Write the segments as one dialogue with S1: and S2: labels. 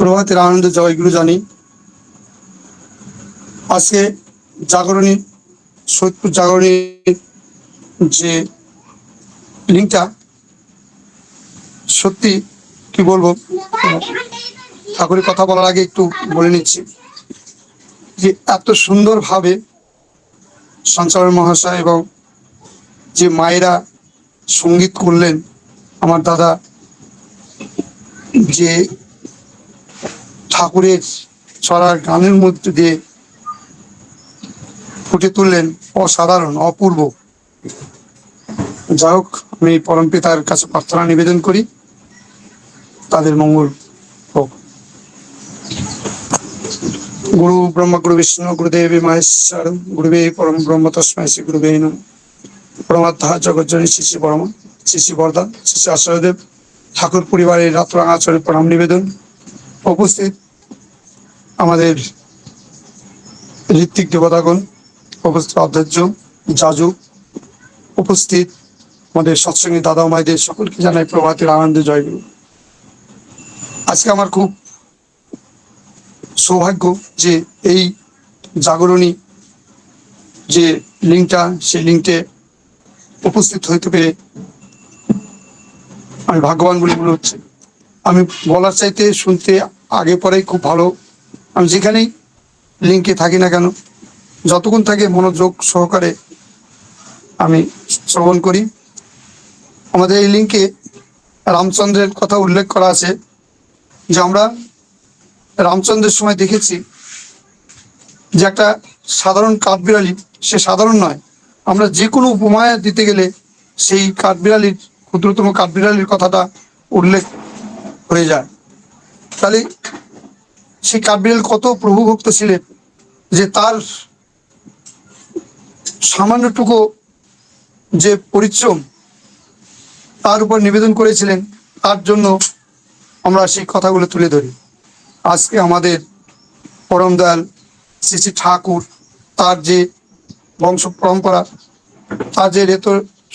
S1: প্রভাতের আনন্দে জয়গুরু জানি। আজকে জাগরণী, সৈয়দপুর জাগরণীর যে লিঙ্কটা, সত্যি কি বলবো, ঠাকুরের কথা বলার আগে একটু বলে নিচ্ছি যে এত সুন্দরভাবে সঞ্চালন মহাশয় এবং যে মায়েরা সঙ্গীত করলেন, আমার দাদা যে ঠাকুরের ছড়ার গানের মধ্যে দিয়ে ফুটে তুললেন, অসাধারণ, অপূর্ব। যাই হোক, আমি পরম পিতার কাছে প্রার্থনা নিবেদন করি তাদের মঙ্গল হোক। গুরু ব্রহ্মা গুরু বিষ্ণু গুরুদেবী মহেশ্বর গুরুবে পরম ব্রহ্ম তস্মৈ শ্রী গুরুবে নমঃ। পরমাত্মা জগজ্জননী শ্রী শ্রী বর্মা, শ্রী শ্রী বরদান, শ্রী শ্রী আচার্যদেব ঠাকুর পরিবারের রাতরাঙা আচরণের প্রণাম নিবেদন। উপস্থিত আমাদের ঋত্বিক দেবতাগণ, উপস্থিত অধ্যক্ষ যাজক, উপস্থিত আমাদের সৎসঙ্গী দাদা মায়েদের সকলকে জানাই প্রভাতের আনন্দে জয়গুরু। আজকে আমার খুব সৌভাগ্য যে এই জাগরণী যে লিঙ্কটা, সেই লিঙ্কে উপস্থিত হইতে পেরে আমি ভাগ্যবান বলে মনে হচ্ছে। আমি বলার চাইতে শুনতে আগে পরেই খুব ভালো। আমি যেখানেই লিঙ্কে থাকি না কেন, যতক্ষণ থাকে মনোযোগ সহকারে আমি শ্রবণ করি। আমাদের এই লিঙ্কে রামচন্দ্রের কথা উল্লেখ করা আছে যে আমরা রামচন্দ্রের সময় দেখেছি যে একটা সাধারণ কাঠবিড়ালি, সে সাধারণ নয়। আমরা যে কোনো উপমায় দিতে গেলে সেই কাঠবিড়ালির, ক্ষুদ্রতম কাঠবিড়ালির কথাটা উল্লেখ হয়ে যায়। তাহলে সেই কাঠবিড়াল কত প্রভুভক্ত ছিলেন যে তার সামান্যটুকু যে পরিশ্রম তার উপর নিবেদন করেছিলেন, তার জন্য আমরা সেই কথাগুলো তুলে ধরি। আজকে আমাদের পরম দয়াল শ্রী শ্রী ঠাকুর, তার যে বংশ পরম্পরা, তার যে রেত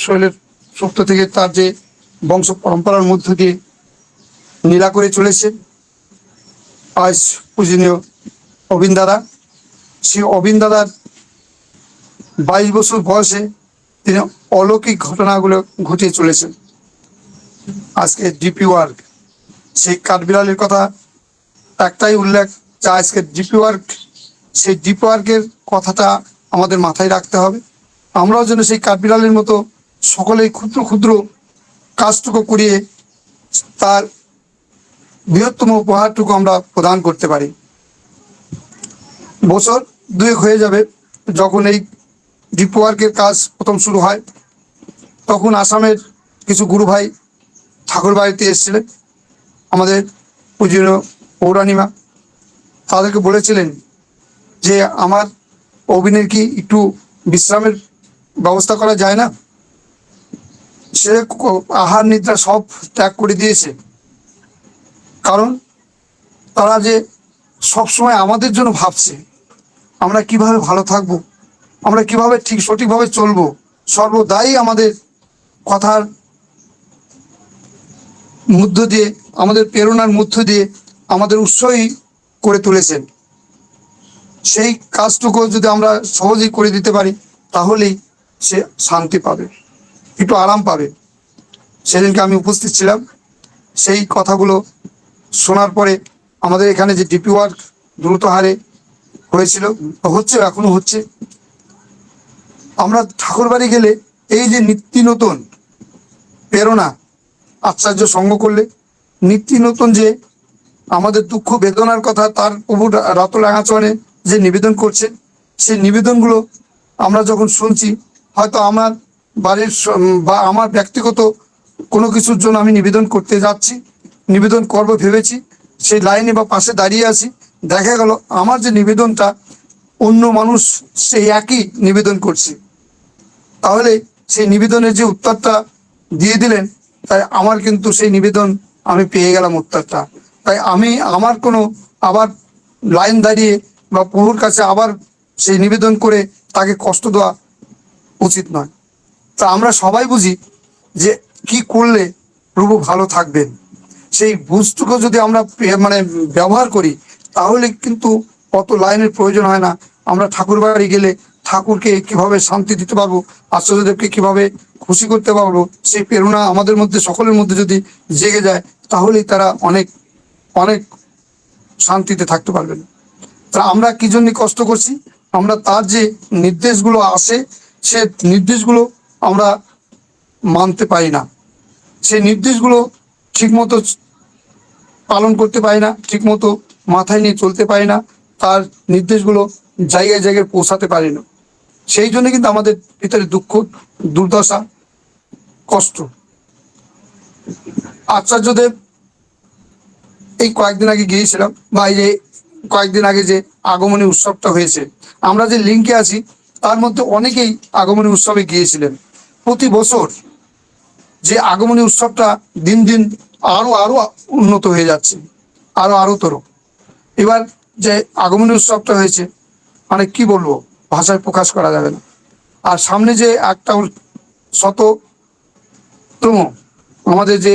S1: শৈলের সত্য থেকে তার যে বংশ পরম্পরার মধ্য দিয়ে লীলা করে চলেছে। আজ পূজনীয় অবিন দাদা, সেই অবিন দাদার 22 বছর বয়সে তিনি অলৌকিক ঘটনাগুলো ঘটিয়ে চলেছেন। আজকে ডিপি ওয়ার্ক, সেই কাঠবিড়ালির কথা একটাই উল্লেখ, যা আজকে ডিপি ওয়ার্ক, সেই ডিপি ওয়ার্কের কথাটা আমাদের মাথায় রাখতে হবে। আমরাও যেন সেই কাঠবিড়ালির মতো সকলেই ক্ষুদ্র ক্ষুদ্র কাজটুকু করিয়ে তার বৃহত্তম উপহারটুকু আমরা প্রদান করতে পারি। বছর 2 হয়ে যাবে যখন এই ডিপি ওয়ার্কের কাজ প্রথম শুরু হয়, তখন আসামের কিছু গুরু ভাই ঠাকুর বাড়িতে এসেছিলেন, আমাদের পূজনীয় পৌরাণিমা। তাদেরকে বলেছিলেন যে আমার অবিনের কি একটু বিশ্রামের ব্যবস্থা করা যায় না? সে আহার নিদ্রা সব ত্যাগ করে দিয়েছে, কারণ তারা যে সবসময় আমাদের জন্য ভাবছে, আমরা কিভাবে ভালো থাকবো, আমরা কিভাবে ঠিক সঠিকভাবে চলবো, সর্বদাই আমাদের কথার মধ্য দিয়ে, আমাদের প্রেরণার মধ্য দিয়ে আমাদের উৎসাহী করে তুলেছেন। সেই কাজটুকু যদি আমরা সহজেই করে দিতে পারি, তাহলেই সে শান্তি পাবে, একটু আরাম পাবে। সেদিনকে আমি উপস্থিত ছিলাম। সেই কথাগুলো শোনার পরে আমাদের এখানে যে ডিপি ওয়ার্ক দ্রুত হারে হয়েছিল, হচ্ছে, এখনো হচ্ছে। আমরা ঠাকুর বাড়ি গেলে এই যে নিত্য নতুন প্রেরণা, আচার্য সঙ্গ করলে নিত্য নতুন যে আমাদের দুঃখ বেদনার কথা তার প্রভু রাতরাঙাচরণে যে নিবেদন করছে, সেই নিবেদনগুলো আমরা যখন শুনছি, হয়তো আমার বাড়ির বা আমার ব্যক্তিগত কোনো কিছুর জন্য আমি নিবেদন করতে যাচ্ছি, নিবেদন করব ভেবেছি, সেই লাইনে বা পাশে দাঁড়িয়ে আছি, দেখা গেল আমার যে নিবেদনটা অন্য মানুষ সেই একই নিবেদন করছে। তাহলে সেই নিবেদনের যে উত্তরটা দিয়ে দিলেন, তাই আমার কিন্তু সেই নিবেদন আমি পেয়ে গেলাম উত্তরটা। তাই আমি আমার কোনো আবার লাইন দাঁড়িয়ে বা প্রভুর কাছে আবার সেই নিবেদন করে তাকে কষ্ট দেওয়া উচিত নয়। তা আমরা সবাই বুঝি যে কি করলে প্রভু ভালো থাকবেন, সেই বুঝটুকু যদি আমরা মানে ব্যবহার করি, তাহলে কিন্তু অত লাইনের প্রয়োজন হয় না। আমরা ঠাকুর বাড়ি গেলে ঠাকুরকে কিভাবে শান্তি দিতে পারবো, আচার্যদেবকে কিভাবে খুশি করতে পারবো, সেই প্রেরণা আমাদের মধ্যে সকলের মধ্যে যদি জেগে যায়, তাহলেই তারা অনেক অনেক শান্তিতে থাকতে পারবেন। তা আমরা কি জন্য কষ্ট করছি? আমরা তার যে নির্দেশগুলো আসে, সে নির্দেশগুলো আমরা মানতে পারি না, সেই নির্দেশগুলো ঠিকমতো পালন করতে পারি না, ঠিকমতো মাথায় নিয়ে চলতে পারি না, তার নির্দেশগুলো জায়গায় জায়গায় পৌঁছাতে পারি না। সেই জন্য কিন্তু আমাদের ভিতরে দুঃখ, দুর্দশা, কষ্ট। আচার্যদেব এই কয়েকদিন আগে গিয়েছিলাম, বা এই যে কয়েকদিন আগে যে আগমনী উৎসবটা হয়েছে, আমরা যে লিঙ্কে আছি তার মধ্যে অনেকেই আগমনী উৎসবে গিয়েছিলেন। প্রতি বছর যে আগমনী উৎসবটা দিন দিন আরো আরো উন্নত হয়ে যাচ্ছে, আরো আরো তোর। এবার যে আগমনী উৎসবটা হয়েছে, মানে কি বলবো, ভাষায় প্রকাশ করা যাবে না। আর সামনে যে একটা শততম আমাদের যে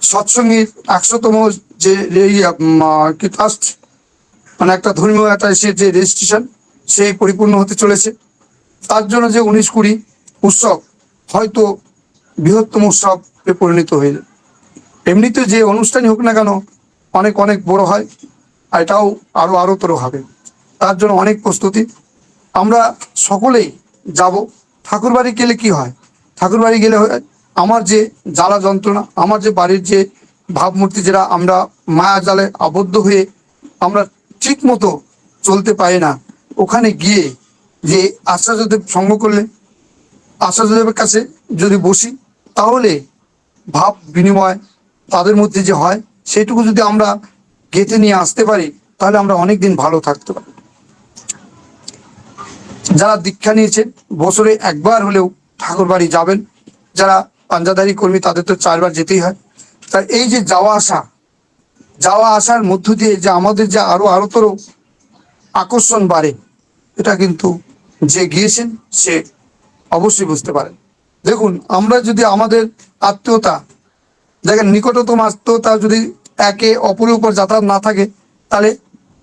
S1: সৎসঙ্গীর 100তম যে এই কি ট্রাস্ট, মানে একটা ধর্মীয় একটা সে যে রেজিস্ট্রেশন, সেই পরিপূর্ণ হতে চলেছে। তার জন্য যে 19-20 উৎসব হয়তো বৃহত্তম উৎসবে পরিণত হয়ে যায়। এমনিতে যে অনুষ্ঠানই হোক না কেন অনেক অনেক বড় হয়, আর এটাও আরো আরো তোর হবে। তার জন্য অনেক প্রস্তুতি। আমরা সকলেই যাব। ঠাকুর বাড়ি গেলে কি হয়? ঠাকুর বাড়ি গেলে আমার যে জ্বালা যন্ত্রণা, আমার যে বাড়ির যে ভাবমূর্তি, যেটা আমরা মায়া জালে আবদ্ধ হয়ে আমরা ঠিক মতো চলতে পারি না, ওখানে গিয়ে যে আচার্যদেব সঙ্গ করলে, আচার্যদেবের কাছে যদি বসি, তাহলে ভাব বিনিময় তাদের মধ্যে যে হয়, সেটুকু যদি আমরা গেঁথে নিয়ে আসতে পারি, তাহলে আমরা অনেকদিন ভালো থাকতে পারি। যারা দীক্ষা নিয়েছেন বছরে একবার হলেও ঠাকুর বাড়ি যাবেন। যারা পাঞ্জাধারী কর্মী তাদের তো 4বার যেতেই হয়। তাই এই যে যাওয়া আসার মধ্য দিয়ে যে আমাদের যে আরো আরোতর আকর্ষণ বাড়ে, এটা কিন্তু যে গিয়েছেন সে অবশ্যই বুঝতে পারেন। দেখুন, আমরা যদি আমাদের আত্মীয়তা, দেখেন নিকটতম আত্মীয়তা যদি একে অপরের উপর যাতায়াত না থাকে, তাহলে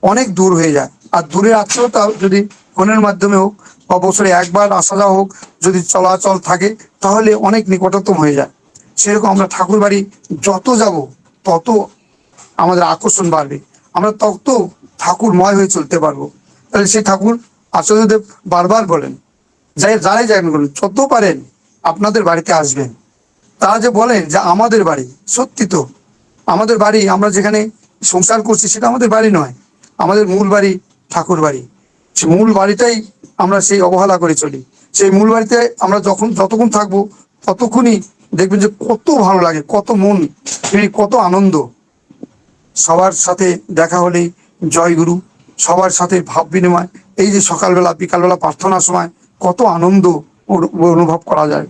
S1: অনেক দূর হয়ে যায়। আর দূরের আত্মীয়তা যদি ফোনের মাধ্যমে হোক বা বছরে একবার আসা যাওয়া হোক, যদি চলাচল থাকে, তাহলে অনেক নিকটতম হয়ে যায়। সেরকম আমরা ঠাকুর বাড়ি যত যাব, তত আমাদের আকর্ষণ বাড়বে, আমরা তত ঠাকুরময় হয়ে চলতে পারবো। তাহলে সেই ঠাকুর আচার্যদেব বারবার বলেন, যারাই যাবেন বলেন, যত পারেন আপনাদের বাড়িতে আসবেন। তারা যে বলেন যে আমাদের বাড়ি, সত্যি তো আমাদের বাড়ি, আমরা যেখানে সংসার করছি সেটা আমাদের বাড়ি নয়, আমাদের মূল বাড়ি ঠাকুর বাড়ি। সে মূল বাড়িটাই আমরা সেই অবহেলা করে চলি। সেই মূল বাড়িতে আমরা যতক্ষণ থাকবো, ততক্ষণই দেখবেন যে কত ভালো লাগে, কত মন, কত আনন্দ। সবার সাথে দেখা হলেই জয়গুরু, সবার সাথে ভাব বিনিময়, এই যে সকালবেলা বিকালবেলা প্রার্থনার সময় কত আনন্দ অনুভব করা যায়।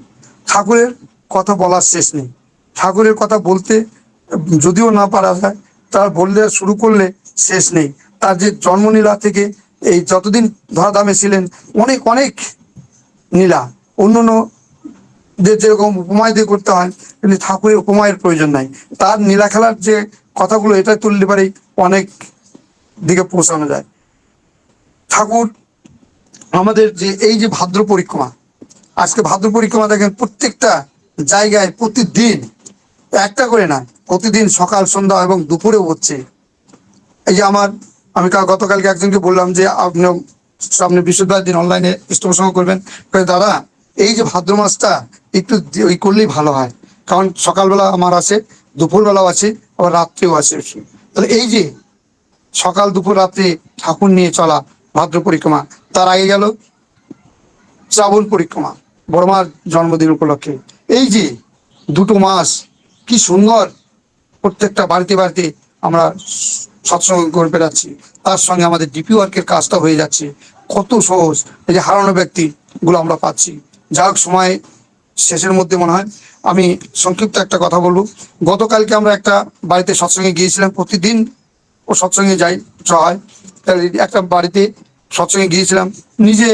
S1: ঠাকুরের কথা বলার শেষ নেই। ঠাকুরের কথা বলতে যদিও না পারা যায়, তার বললে শুরু করলে শেষ নেই। তার যে জন্মলীলা থেকে এই যতদিন ধরাধামে ছিলেন, অনেক অনেক নীলা, অন্য যেরকম উপমায় দিয়ে করতে হয়, কিন্তু ঠাকুরের উপমায়ের প্রয়োজন নাই। তার নীলা খেলার যে কথাগুলো, এটা তুললে পারেই অনেক দিকে পৌঁছানো যায়। ঠাকুর আমাদের যে এই যে ভাদ্র পরিক্রমা, আজকে ভাদ্র পরিক্রমা দেখেন প্রত্যেকটা জায়গায় প্রতিদিন একটা করে না, প্রতিদিন সকাল সন্ধ্যা এবং দুপুরেও হচ্ছে। এই যে আমি গতকালকে একজনকে বললাম যে আপনি বৃহস্পতিবার দিন অনলাইনে ইষ্টপ্রসঙ্গ করবেন। দাদা, এই যে ভাদ্র মাসটা একটু ওই করলেই ভালো হয়, কারণ সকালবেলা আমার আছে, দুপুরবেলাও আছে, আবার রাত্রেও আছে। তাহলে এই যে সকাল দুপুর রাত্রে ঠাকুর নিয়ে চলা ভাদ্র পরিক্রমা, তার আগে গেল শ্রাবণ পরিক্রমা বড়মার জন্মদিন উপলক্ষে। এই যে 2টো মাস কি সুন্দর, প্রত্যেকটা বাড়িতে বাড়িতে আমরা সৎসঙ্গ করে বেড়াচ্ছি, তার সঙ্গে আমাদের ডিপি ওয়ার্কের কাজটা হয়ে যাচ্ছে, কত সহজ। এই যে হারানো ব্যক্তি গুলো আমরা পাচ্ছি। যাক, সময় শেষের মধ্যে মনে হয় আমি সংক্ষিপ্ত একটা কথা বলবো। গতকালকে আমরা একটা বাড়িতে সৎসঙ্গে গিয়েছিলাম, প্রতিদিন ও সৎসঙ্গে হয়, একটা বাড়িতে সৎসঙ্গে গিয়েছিলাম, নিজে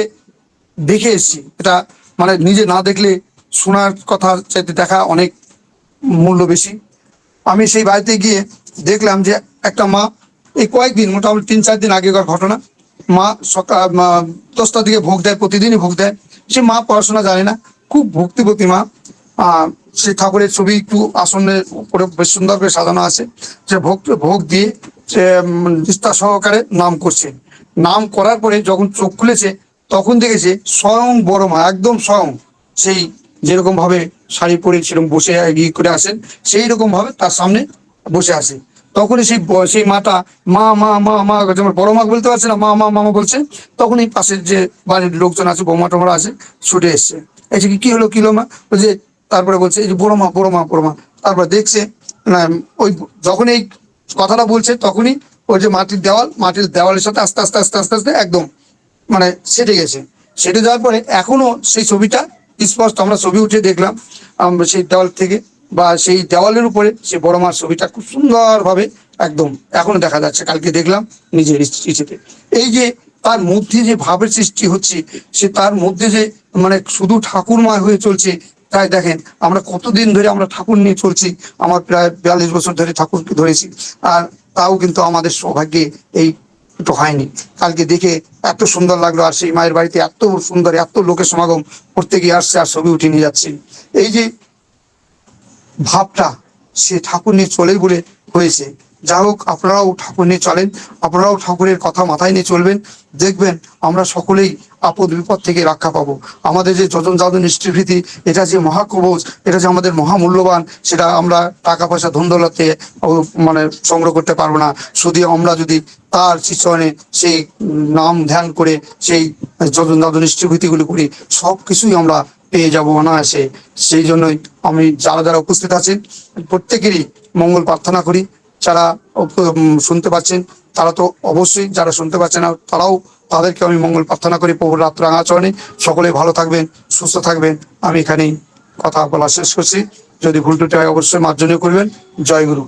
S1: দেখে এসেছি। এটা মানে নিজে না দেখলে শোনার কথা চাইতে দেখা অনেক মূল্য বেশি। আমি সেই বাড়িতে গিয়ে দেখলাম যে একটা মা, এই কয়েকদিন মোটামুটি 3-4 দিন আগেকার ঘটনা, মা সকাল 10টার দিকে ভোগ দেয়, প্রতিদিনই ভোগ দেয়। সে মা পড়াশোনা জানে না, খুব ভক্তিপতি মা। সেই ঠাকুরের ছবি একটু আসনের উপরে বেশ সুন্দর করে সাজানো আছে। সে ভোগ ভোগ দিয়ে সে নিষ্ঠা সহকারে নাম করছে। নাম করার পরে যখন চোখ খুলেছে তখন দেখেছে স্বয়ং বড় মা, একদম স্বয়ং সেই যেরকম ভাবে শাড়ি পরে সেরকম বসে ইয়ে করে আসেন, সেই রকম ভাবে তার সামনে বসে আসে। তখনই সেই মাটা মা মা মা মা, যেমন বড় মা বলতে পারছে না, মা মা মামা বলছে। তখনই পাশের যে বাড়ির লোকজন আছে, বৌমা টমা আছে, ছুটে এসছে। এসে কি হলো কি হলো মা, বলছে। তারপরে বলছে এই যে বড় মা বড় মা বড় মা। তারপর দেখছে না, ওই যখন এই কথাটা বলছে তখনই ওই যে মাটির দেওয়ালের সাথে আস্তে আস্তে আস্তে আস্তে আস্তে একদম মানে সেটে গেছে। সেটে যাওয়ার পরে এখনো সেই ছবিটা স্পষ্ট, আমরা ছবি উঠে দেখলাম সেই দেওয়াল থেকে, বা সেই দেওয়ালের উপরে সেই বড় মার ছবিটা খুব সুন্দর ভাবে একদম এখনো দেখা যাচ্ছে। কালকে দেখলাম নিজের ইচ্ছেতে। এই যে তার মধ্যে যে ভাবের সৃষ্টি হচ্ছে, সে তার মধ্যে যে মানে শুধু ঠাকুরমা হয়ে চলছে। তাই দেখেন আমরা কতদিন ধরে আমরা ঠাকুর নিয়ে চলছি, আমার প্রায় 42 বছর ধরে ঠাকুরকে ধরেছি, আর তাও কিন্তু আমাদের সৌভাগ্যে এই একটু হয়নি। কালকে দেখে এত সুন্দর লাগলো, আর সেই মায়ের বাড়িতে এত সুন্দর, এত লোকের সমাগম করতে গিয়ে আসছে, আর ছবি উঠে নিয়ে যাচ্ছে। এই যে ভাবটা সে ঠাকুর নিয়ে চলেই বলে হয়েছে। যা হোক, আপনারাও ঠাকুর নিয়ে চলেন, আপনারাও ঠাকুরের কথা মাথায় নিয়ে চলবেন। দেখবেন আমরা সকলেই আপদ বিপদ থেকে রক্ষা পাবো। আমাদের যে যজন যাদন নিষ্ঠৃভৃতি, এটা যে মহাকবচ, এটা যে আমাদের মহামূল্যবান, সেটা আমরা টাকা পয়সা ধন দৌলতে মানে সংগ্রহ করতে পারবো না। শুধু আমরা যদি তার শিক্ষণে সেই নাম ধ্যান করে সেই যজন যাদন নিষ্ঠৃভৃতিগুলি করি, সব কিছুই আমরা পেয়ে যাবো অনায়াসে। সেই জন্যই আমি যারা যারা উপস্থিত আছেন প্রত্যেকেরই মঙ্গল প্রার্থনা করি। যারা শুনতে পাচ্ছেন তারা তো অবশ্যই, যারা শুনতে পাচ্ছেন না তারাও, তাদেরকে আমি মঙ্গল প্রার্থনা করি প্রভুর রাত রাঙাচরণে। সকলে ভালো থাকবেন, সুস্থ থাকবেন। আমি এখানেই কথা বলা শেষ করছি। যদি ভুল ত্রুটি হয় অবশ্যই মার্জনীয় করবেন। জয় গুরু,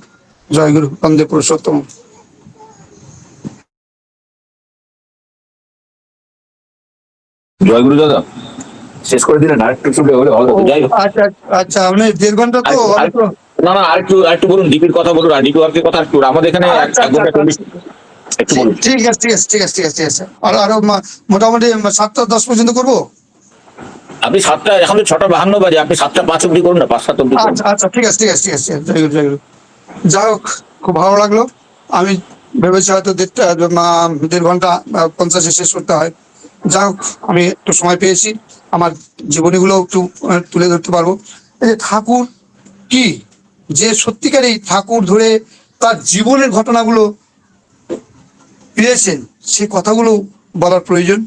S1: জয় গুরু, বন্দে পুরুষোত্তম।
S2: জয় গুরু দাদা, শেষ করে দিলেন, আরেকটু শুনলে হলে ভালো হতো। যাই হোক,
S1: আচ্ছা আচ্ছা, মানে 1.5 ঘন্টা তো
S2: না না, আরেকটু আরেকটু বলুন, ডিপির কথা বলুন, আর ডিপি ওয়ার্কের কথা একটু, আমাদের এখানে
S1: আচ্ছা
S2: 1 ঘন্টা 40 একটু বলুন।
S1: ঠিক আছে ঠিক আছে ঠিক আছে ঠিক আছে ঠিক আছে। আরো মোটামুটি 7টা 10 পর্যন্ত করবো।
S2: আপনি 7টা, এখন তো 6টা 52 বাজে, আপনি 7টা 5 অব্দি করুন না, 5-7 অব্দি করুন।
S1: আচ্ছা আচ্ছা ঠিক আছে ঠিক আছে ঠিক আছে। জয় গুরু, জয় গুরু। যাই হোক, খুব ভালো লাগলো। আমি ভেবেছি হয়তো 1.5 ঘন্টা 50 শেষ করতে হয়। যাই হোক, আমি একটু সময় পেয়েছি, আমার জীবনীগুলো একটু তুলে ধরতে পারবো। এই যে ঠাকুর কি, যে সত্যিকারই ঠাকুর ধরে তার জীবনের ঘটনাগুলো পেয়েছেন, সেই কথাগুলো বলার প্রয়োজন।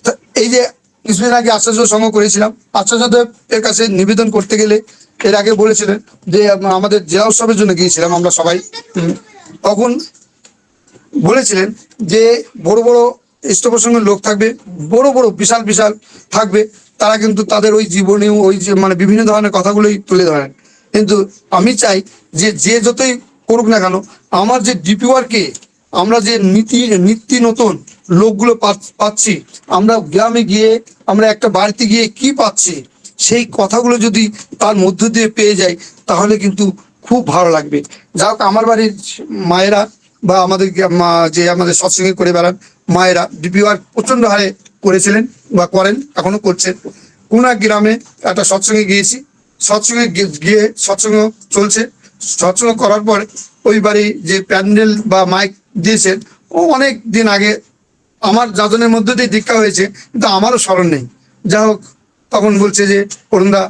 S1: তা এই যে কিছুদিন আগে আচার্য সঙ্গ করেছিলাম, আচার্যদেবের কাছে নিবেদন করতে গেলে এর আগে বলেছিলেন যে আমাদের জেলা উৎসবের জন্য গিয়েছিলাম আমরা সবাই। তখন বলেছিলেন যে বড় বড় ইষ্টপ্রসঙ্গের লোক থাকবে, বড় বড় বিশাল বিশাল থাকবে, তারা কিন্তু তাদের ওই জীবনে ওই যে মানে বিভিন্ন ধরনের কথাগুলোই তুলে ধরেন। কিন্তু আমি চাই যে যে যতই করুক না কেন, আমার যে ডিপি ওয়ার্কে আমরা যে নিত্য নতুন লোকগুলো পাচ্ছি, আমরা গ্রামে গিয়ে আমরা একটা বাড়িতে গিয়ে কি পাচ্ছি, সেই কথাগুলো যদি তার মধ্য দিয়ে পেয়ে যাই তাহলে কিন্তু খুব ভালো লাগবে। যা হোক, আমার বাড়ির মায়েরা বা আমাদের যে আমাদের সৎসঙ্গে করে বেড়ান মায়েরা ডিপি ওয়ার্ক প্রচন্ড হারে করেছিলেন বা করেন, এখনো করছেন। কোন এক গ্রামে একটা সৎসঙ্গে গিয়েছি, সৎসঙ্গে গিয়ে সৎসঙ্গ চলছে। সৎসঙ্গ করার পর ওই বাড়ি যে প্যান্ডেল বা মাইক দিয়েছেন, ও অনেক দিন আগে আমার যাজনের মধ্যে দিয়ে দীক্ষা হয়েছে, কিন্তু আমারও স্মরণ নেই। যা হোক, তখন বলছে যে অরুণদা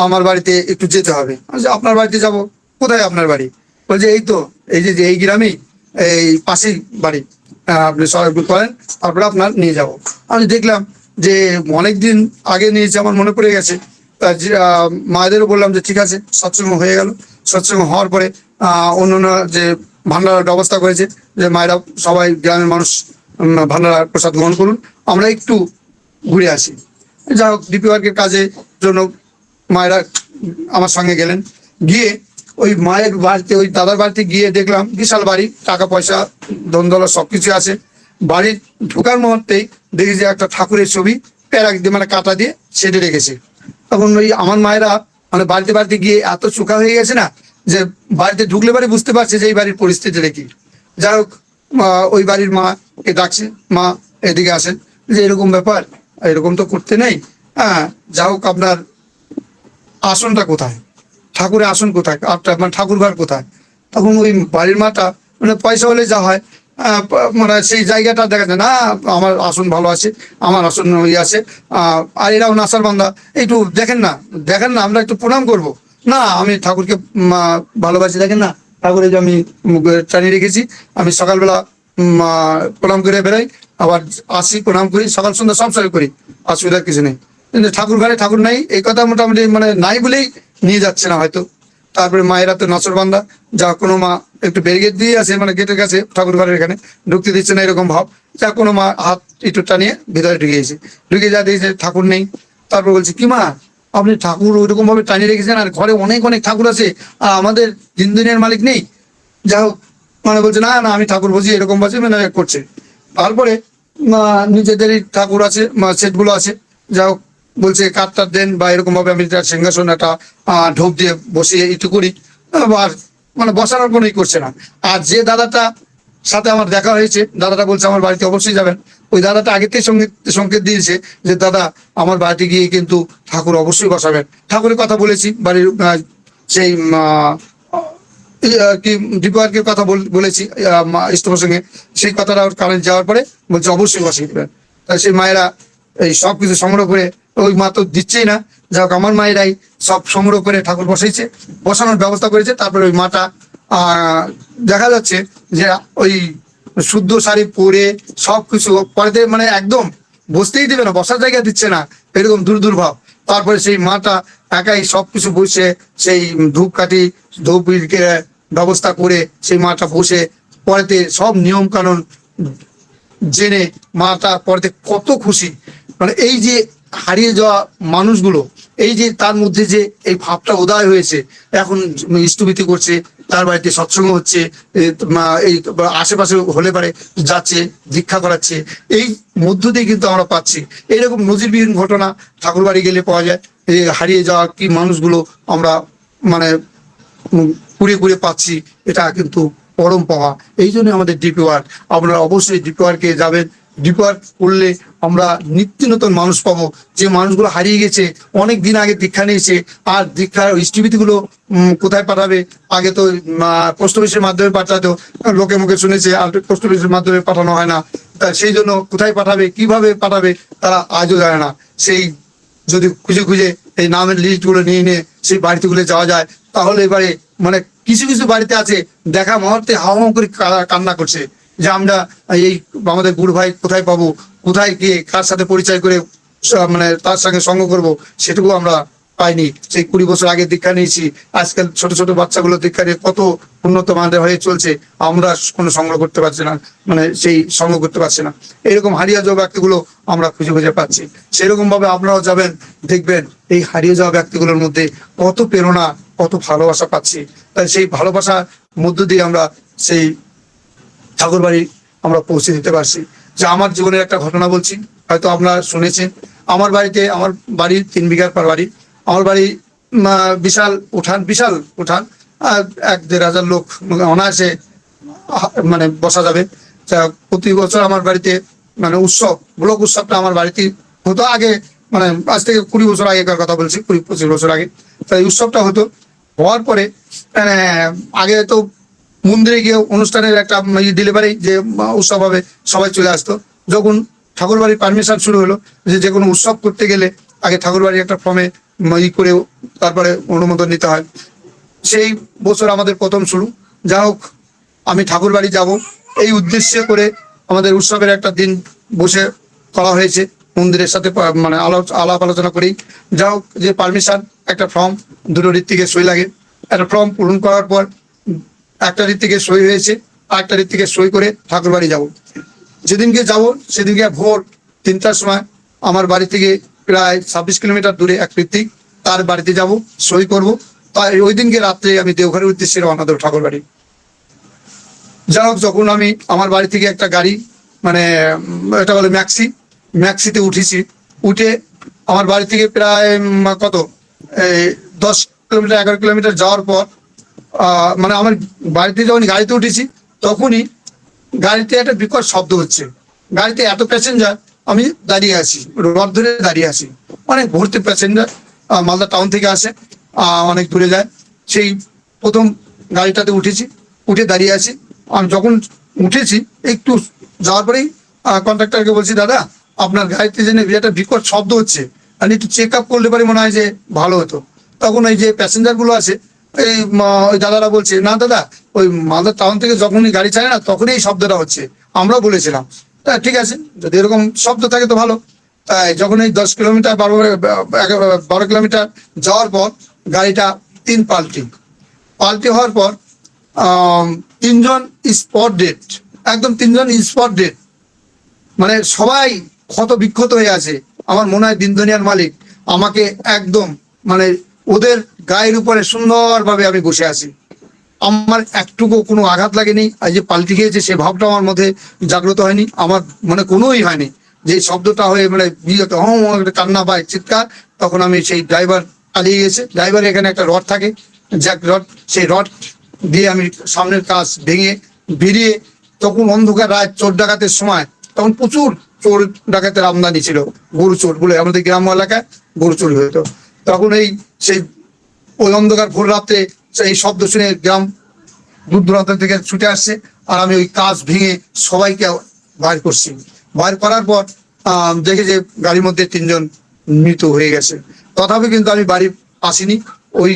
S1: আমার বাড়িতে একটু যেতে হবে। আপনার বাড়িতে যাব? কোথায় আপনার বাড়ি? বলছে এই তো, এই যে এই গ্রামেই, এই পাশেই বাড়ি, আপনি সবাই করেন, তারপরে আপনার নিয়ে যাব। আমি দেখলাম যে অনেকদিন আগে নিয়েছে, আমার মনে পড়ে গেছে। তা মায়েদেরও বললাম যে ঠিক আছে, সৎসঙ্গ হয়ে গেল। সৎসঙ্গ হওয়ার পরে অন্য যে ভান্ডারার ব্যবস্থা করেছে, যে মায়েরা সবাই গ্রামের মানুষ ভান্ডারার প্রসাদ গ্রহণ করুন, আমরা একটু ঘুরে আসি। যা হোক, ডিপি ওয়ার্কের কাজের জন্য মায়েরা আমার সঙ্গে গেলেন। গিয়ে ওই মায়ের বাড়িতে, ওই দাদার বাড়িতে গিয়ে দেখলাম বিশাল বাড়ি, টাকা পয়সা ধন দৌলত সবকিছু আছে। বাড়ির ঢোকার মুহূর্তেই দেখি যে একটা ঠাকুরের ছবি প্যারাক দিয়ে মানে কাটা দিয়ে সেটে রেখেছে। তখন ওই আমার মায়েরা মানে বাড়িতে বাড়িতে গিয়ে এত চোখা হয়ে গেছে না, যে বাড়িতে ঢুকলে বাড়ি বুঝতে পারছে যে এই বাড়ির পরিস্থিতিটা কি। যাই হোক, ওই বাড়ির মাকে ডাকছে, মা এদিকে আসেন, যে এরকম ব্যাপার, এরকম তো করতে নেই। হ্যাঁ, যাই হোক, আপনার আসনটা কোথায়, ঠাকুরের আসন কোথায়, আপনার মানে ঠাকুর ঘর কোথায়? তখন ওই বাড়ির মাটা, মানে পয়সা হলে যা হয়, মানে সেই জায়গাটা দেখা যায় না, আমার আসন ভালো আছে, আমার আসন ইয়ে আছে, আর এরাও নাসার বান্দা, একটু দেখেন না, দেখেন না, আমরা একটু প্রণাম করব। না, আমি ঠাকুরকে ভালোবাসি, দেখেন না ঠাকুরের যে আমি টানিয়ে রেখেছি, আমি সকালবেলা প্রণাম করে বেরোই, আবার আসি প্রণাম করি, সকাল সন্ধ্যা সব সময় করি, অসুবিধার কিছু নেই। কিন্তু ঠাকুর ঘরে ঠাকুর নাই, এই কথা মোটামুটি মানে নাই বলেই নিয়ে যাচ্ছে না হয়তো। তারপরে মায়েরা তো নাচরবান্দা, যা কোনো মা একটু ব্যারিকেড দিয়ে আছে, মানে গেটের কাছে ঠাকুর ঘরের এখানে ঢুকতে দিচ্ছে না, এরকম ভাব। যা কোনো মা হাত একটু টানিয়ে ভিতরে ঢুকিয়েছে, ঢুকে যা দিয়েছে ঠাকুর নেই। তারপর বলছে, কি মা, আপনি ঠাকুর ওইরকম ভাবে টানিয়ে রেখেছেন, আর ঘরে অনেক অনেক ঠাকুর আছে, আর আমাদের দিন দিনের মালিক নেই। যাই হোক, মানে বলছে, না না, আমি ঠাকুর বুঝি, এরকম বাজে মানে করছে। তারপরে নিজেদেরই ঠাকুর আছে, সেটগুলো আছে, যা হোক, বলছে কাঠটা দেন, বা এরকম ভাবে আমি একটা সিংহাসন, একটা ঢোপ দিয়ে বসিয়ে একটু করি। আর মানে বসানোর কোনোই করছে না। আর যে দাদাটা সাথে আমার দেখা হয়েছে, দাদাটা বলছে আমার বাড়িতে অবশ্যই যাবেন, ওই দাদাটা আগে থেকে সংকেত দিয়েছে যে দাদা, আমার বাড়িতে গিয়ে কিন্তু ঠাকুর অবশ্যই বসাবেন। ঠাকুরের কথা বলেছি, বাড়ির সেই কি ডিপার্কের কথা বলেছি ইষ্টমের সঙ্গে, সেই কথাটা ওর কারেন্ট যাওয়ার পরে বলছে অবশ্যই বসিয়ে দেবেন। তাই সেই মায়েরা এই সব কিছু সংগ্রহ করে, ওই মা তো দিচ্ছেই না, যাই হোক আমার মায়েরাই সব সংগ্রহ করে ঠাকুর বসাইছে, বসানোর ব্যবস্থা করেছে। তারপরে ওই মাটা দেখা যাচ্ছে যে ওই শুদ্ধ শাড়ি পরে সব কিছু পরে, মানে একদম বসতেই দেবে না, বসার জায়গা দিচ্ছে না, এরকম দূর দূর ভাব। তারপরে সেই মাটা একাই সবকিছু বসে, সেই ধূপকাঠি ধূপের ব্যবস্থা করে সেই মাটা বসে পরেতে সব নিয়ম কানুন জেনে মাটা পরেতে কত খুশি। মানে এই যে হারিয়ে যাওয়া মানুষগুলো, এই যে তার মধ্যে যে এই ভাবটা উদয় হয়েছে, এখন ইষ্টভীতি করছে, তার বাড়িতে সৎসঙ্গ হচ্ছে, এই আশেপাশে হলে পারে যাচ্ছে, দীক্ষা করাচ্ছে, এই মধ্য দিয়ে কিন্তু আমরা পাচ্ছি। এইরকম নজিরবিহীন ঘটনা ঠাকুর বাড়ি গেলে পাওয়া যায়। এই হারিয়ে যাওয়া কি মানুষগুলো আমরা মানে কুড়ে কুড়ে পাচ্ছি, এটা কিন্তু পরম পাওয়া। এই জন্য আমাদের ডিপি ওয়ার্ক, আপনারা অবশ্যই ডিপি ওয়ার্কে যাবেন। ডিপি ওয়ার্ক করলে আমরা নিত্য নতুন মানুষ পাবো, যে মানুষগুলো হারিয়ে গেছে, অনেক দিন আগে দীক্ষা নিয়েছে, আর দীক্ষার ইষ্টবিধিগুলো কোথায় পাঠাবে? আগে তো পোস্ট অফিসের মাধ্যমে পাঠাতো, লোকে মুখে শুনেছে, আর পোস্ট অফিসের মাধ্যমে পাঠানো হয় না। তা সেই জন্য কোথায় পাঠাবে, কিভাবে পাঠাবে, তারা আজও জানে না। সেই যদি খুঁজে খুঁজে এই নামের লিস্টগুলো নিয়ে নিয়ে সেই বাড়িতেগুলো যাওয়া যায়, তাহলে এবারে মানে কিছু কিছু বাড়িতে আছে দেখা মুহূর্তে হাওয়া করে কান্না করছে, যে আমরা এই আমাদের গুরু ভাই কোথায় পাবো, কোথায় গিয়ে কার সাথে পরিচয় করে মানে তার সঙ্গে সঙ্গ করব, সেটুকু আমরা পাইনি। সেই 20 বছর আগে দীক্ষা নিয়েছি, আজকাল ছোট ছোট বাচ্চাগুলো দীক্ষা নিয়ে কত উন্নত মানের হয়ে চলছে, আমরা কোনো সংগ্রহ করতে পারছি না, মানে সেই সঙ্গ করতে পারছি না। এরকম হারিয়ে যাওয়া ব্যক্তিগুলো আমরা খুঁজে খুঁজে পাচ্ছি। সেরকম ভাবে আপনারাও যাবেন, দেখবেন এই হারিয়ে যাওয়া ব্যক্তিগুলোর মধ্যে কত প্রেরণা, কত ভালোবাসা পাচ্ছি। তাই সেই ভালোবাসার মধ্য দিয়ে আমরা সেই ঠাকুর বাড়ি আমরা পৌঁছে দিতে পারছি। যে আমার জীবনের একটা ঘটনা বলছি, হয়তো আপনারা শুনেছেন। আমার বাড়িতে, আমার বাড়ির 3 বিঘার পর বাড়ি, আমার বাড়ি বিশাল উঠান, বিশাল উঠান, 1-1.5 হাজার লোক অনায়াসে মানে বসা যাবে। প্রতি বছর আমার বাড়িতে মানে উৎসব, ব্লক উৎসবটা আমার বাড়িতে হতো আগে, মানে আজ থেকে 20 বছর আগেকার কথা বলছি, 20-25 বছর আগে। তাই উৎসবটা হতো, হওয়ার পরে মানে আগে তো মন্দিরে গিয়ে অনুষ্ঠানের একটা দিলে পারে যে উৎসব হবে, সবাই চলে আসতো। যখন ঠাকুর বাড়ির পারমিশন শুরু হলো, যে কোনো উৎসব করতে গেলে আগে ঠাকুর বাড়ির একটা ফর্মে করে তারপরে অনুমোদন নিতে হয়। সেই বছর আমাদের প্রথম শুরু। যা হোক, আমি ঠাকুর বাড়ি যাব এই উদ্দেশ্যে করে আমাদের উৎসবের একটা দিন বসে করা হয়েছে মন্দিরের সাথে, মানে আলাপ আলোচনা করেই। যা হোক, যে পারমিশন একটা ফর্ম, 2 ঋত্বিকে সই লাগে, একটা ফর্ম পূরণ করার পর একটা ঋত্বিকে সই হয়েছে, আর একটা ঋত্বিকে সই করে ঠাকুর বাড়ি যাব। যেদিনকে যাব সেদিনকে ভোর 3টার সময় আমার বাড়ি থেকে প্রায় 26 কিলোমিটার দূরে এক ঋত্বিক, তার বাড়িতে যাব, সই করব। তাই ওই দিনকে রাত্রে আমি দেওঘরের উদ্দেশ্যে রওনা দেবো ঠাকুর বাড়ি। যা হোক, যখন আমি আমার বাড়ি থেকে একটা গাড়ি, মানে এটা বলে ম্যাক্সিতে উঠেছি, উঠে আমার বাড়ি থেকে প্রায় কত 10 কিলোমিটার 11 কিলোমিটার যাওয়ার পর মানে আমার বাড়িতে যখন গাড়িতে উঠেছি তখনই গাড়িতে একটা বিকট শব্দ হচ্ছে, গাড়িতে এত প্যাসেঞ্জার, আমি দাঁড়িয়ে আছি, রড ধরে দাঁড়িয়ে আছি, অনেক ভর্তি প্যাসেঞ্জার মালদা টাউন থেকে আসে, অনেক দূরে যায়। সেই প্রথম গাড়িটাতে উঠেছি, উঠে দাঁড়িয়ে আছি। আমি যখন উঠেছি একটু যাওয়ার পরেই কন্ট্রাক্টরকে বলছি, দাদা আপনার গাড়িতে যে একটা বিকট শব্দ হচ্ছে, আর একটু চেক আপ করলে পারি মনে হয় যে ভালো হতো। তখন এই যে প্যাসেঞ্জার গুলো আছে, ওই দাদারা বলছে, না দাদা ওই মালদা টাউন থেকে যখনই গাড়ি ছাড়ে না তখনই এই শব্দটা হচ্ছে, আমরাও বলেছিলাম। তা ঠিক আছে, যদি এরকম শব্দ থাকে তো ভালো। তাই যখন এই 10 কিলোমিটার 12 কিলোমিটার যাওয়ার পর গাড়িটা 3 পাল্টি হওয়ার পর তিনজন স্পট ডেড, একদম তিনজন স্পট ডেড, মানে সবাই ক্ষত বিক্ষত হয়ে আছে। আমার মনে হয় দিন দুনিয়ার মালিক আমাকে একদম মানে ওদের গায়ের উপরে সুন্দরভাবে আমি বসে আছি, আমার একটুকু কোনো আঘাত লাগেনি। আর যে পাল্টি খেয়েছে সে ভাবটা আমার মধ্যে জাগ্রত হয়নি, আমার মানে কোনোই হয়নি। যে শব্দটা হয়ে মানে বিগত কান্না পায় চিৎকার, তখন আমি সেই ড্রাইভার পালিয়ে গেছে। ড্রাইভার এখানে একটা রড থাকে, জ্যাক রড, সেই রড দিয়ে আমি সামনের কাজ ভেঙে বেরিয়ে, তখন অন্ধকার রাত, চোর ডাকাতের সময়, তখন প্রচুর চোর ডাকাতের আমদানি ছিল, গরু চোর বলে আমাদের গ্রাম এলাকায় গরু চুরি হতো। তখন সেই ওই অন্ধকার ভোর রাত্রে এই শব্দ শুনে গ্রাম দূর দূরান্ত থেকে ছুটে আসছে, আর আমি ওই কাজ ভেঙে সবাইকে বাইর করছি। বাইর করার পর দেখে যে গাড়ির মধ্যে 3জন মৃত হয়ে গেছে। তথাপি কিন্তু আমি বাড়ি আসিনি, ওই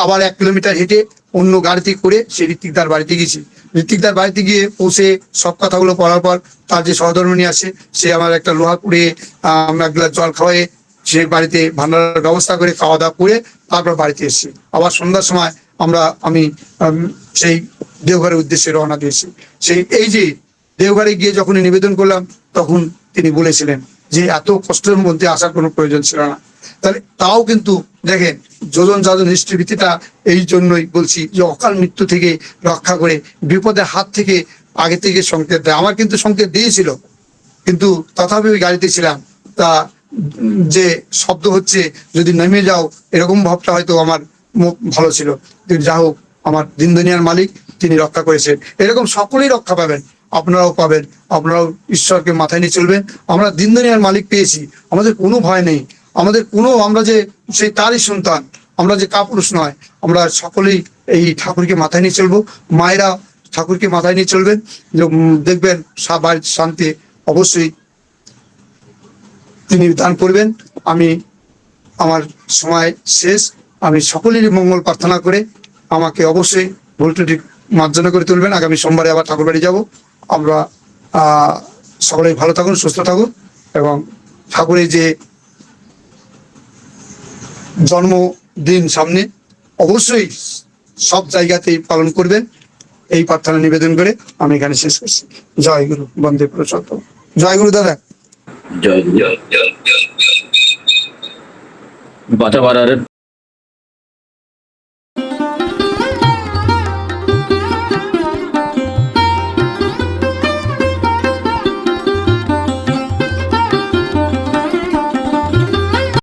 S1: আবার 1 কিলোমিটার হেঁটে অন্য গাড়িতে করে সেই ঋত্বিকদার বাড়িতে গেছি। ঋত্বিকদার বাড়িতে গিয়ে পৌঁছে সব কথাগুলো পড়ার পর তার যে সহধর্মিণী আছে, সে আমার একটা লোহা পুড়ে এক গ্লাস জল খাওয়ায়ে সে বাড়িতে ভান্ডারের ব্যবস্থা করে খাওয়া দাওয়া করে তারপর বাড়িতে এসেছি। আবার সন্ধ্যার সময় আমি সেই দেওঘরের উদ্দেশ্যে রওনা দিয়েছি। এই যে দেওঘরে গিয়ে যখন নিবেদন করলাম, তখন তিনি বলেছিলেন যে এত কষ্টের মধ্যে আসার কোনো প্রয়োজন ছিল না। তাহলে তাও কিন্তু দেখেন যোজন যাজন নিষ্ঠৃতিটা এই জন্যই বলছি যে অকাল মৃত্যু থেকে রক্ষা করে, বিপদের হাত থেকে আগে থেকে সংকেত দেয়। আমার কিন্তু সংকেত দিয়েছিল, কিন্তু তথাপি ওই গাড়িতে ছিলাম। তা যে শব্দ হচ্ছে যদি নেমে যাও, এরকম ভাবটা হয়তো আমার ভালো ছিল। যা হোক, আমার দিন দুনিয়ার মালিক তিনি রক্ষা করেছেন। এরকম সকলেই রক্ষা পাবেন, আপনারাও পাবেন। আপনারাও ঈশ্বরকে মাথায় নিয়ে চলবেন। আমরা দিন দুনিয়ার মালিক পেয়েছি, আমাদের কোনো ভয় নেই, আমাদের কোনো, আমরা যে সেই তারই সন্তান, আমরা যে কাপুরুষ নয়। আমরা সকলেই এই ঠাকুরকে মাথায় নিয়ে চলবো। মায়েরা ঠাকুরকে মাথায় নিয়ে চলবেন, দেখবেন বাড়ির শান্তি অবশ্যই তিনি দান করবেন। আমি আমার সময় শেষ, আমি সকলেরই মঙ্গল প্রার্থনা করে আমাকে অবশ্যই ভুল ত্রুটি মার্জনা করে তুলবেন। আগামী সোমবারে আবার ঠাকুর বাড়ি যাবো। আমরা সকলেই ভালো থাকুন, সুস্থ থাকুন, এবং ঠাকুরের যে জন্মদিন সামনে অবশ্যই সব জায়গাতেই পালন করবেন, এই প্রার্থনা নিবেদন করে আমি এখানে শেষ করছি। জয় গুরু, বন্দে পুরুষোত্তম। জয় গুরু দাদা।
S2: জয় বাঁচা